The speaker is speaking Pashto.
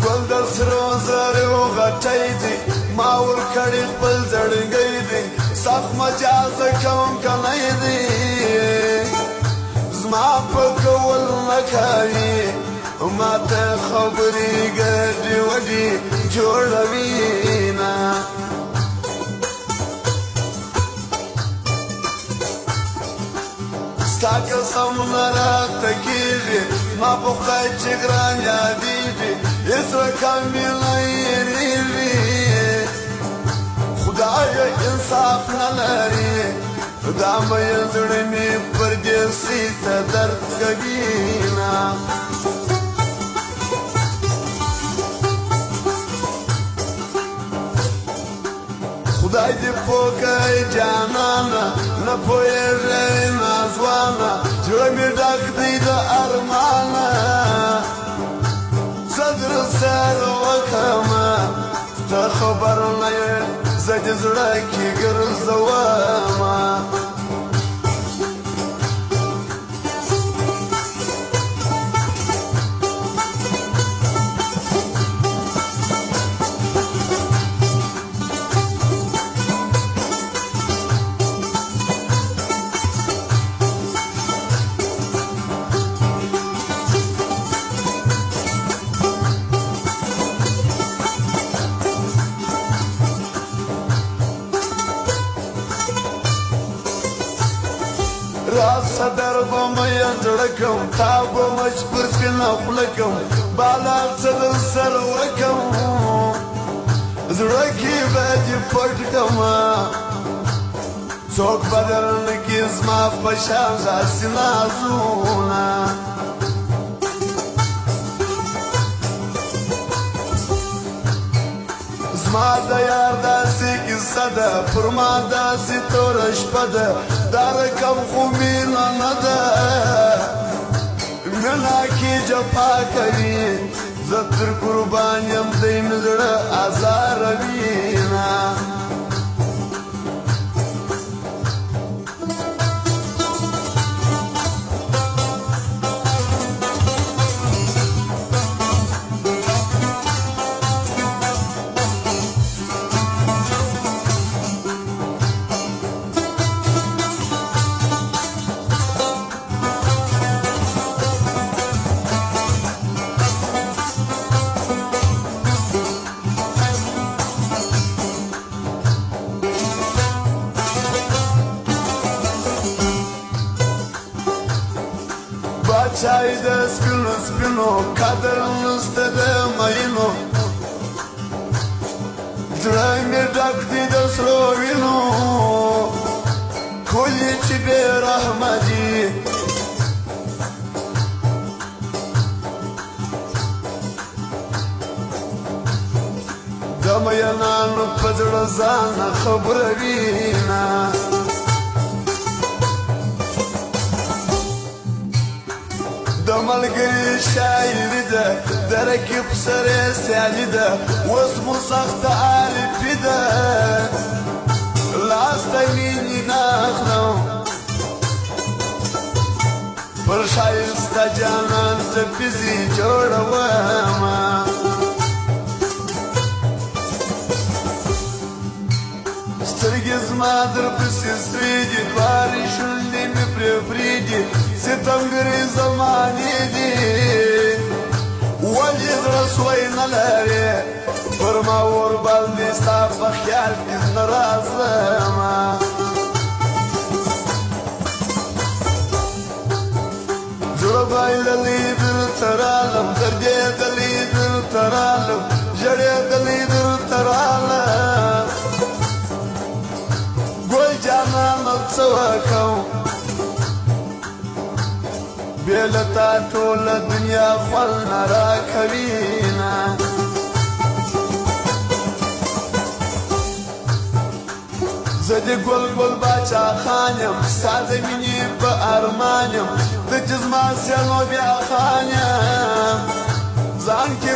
ګل د سرو زرو غټی دی ما ورکړی خپل زړګی دی صف مجاز کوم کنی دی زما په کول نه کوي ما ته خبرې ګډې وډې جوړوي نه ستا قسم نه راته کېږي ما په خدای چې ګران یادېږي هېڅ رقم مې نه هېرېږي خدایه انصاف نه لري دا مې زړه مې پردېسي ته درد کوي نه خدای دې پوه کړي جانانه نه پوهېږي نازوانه زړه مې ډک دی د ارمانه زه در سره وکړمه ته خبر نه یې زه دې زړه کې ګرځومه صدر به مې زړه کوم تا به مجبور سپینه خوله کوم بالا څه در سره وکړم زړه کې به دې پټ کړمه څوک به درنه کړي زما په شان داسې نازونه زما د یار داسې کیسه ده پر ما داسې توره شپه ده دا رقم خو مینه نه ده مینه کې جفا کوي زه تر قربان یم دی مې زړه ازاروي نه چای د سپینو سپینو قدر نسته د مینو زړه مې ډک دی د سرو وینو ښکلي چې بې رحمه دي د مینانو په زړه ځانه خبروي نه د ملګري شاعري ده د رقیب سره سیالي ده اوس مو سخته عارفي ده لاس ته مینې نه اخلم پر ښایسته جانان ته پیزې جوړومه سترګې زما درپسې سرې دي دواړې شونډې مې پرې پرېږدي ستمګرې زمانې دي ولې زړه سوی نه لرې پر ما ور باندې ستا په خیال کې نه راځمه زړه بایللی درته رالم دردېدلی درته رالم ژړېدلی درته رالم ګل جانانه څه وکړم بې له تا ټوله دنیا خوند نه راکوي نه زه د ګل ګل باچا خان یم ستا د مینې په ارمان یم ته چې زما سیل نو بیا خان یم ځان کې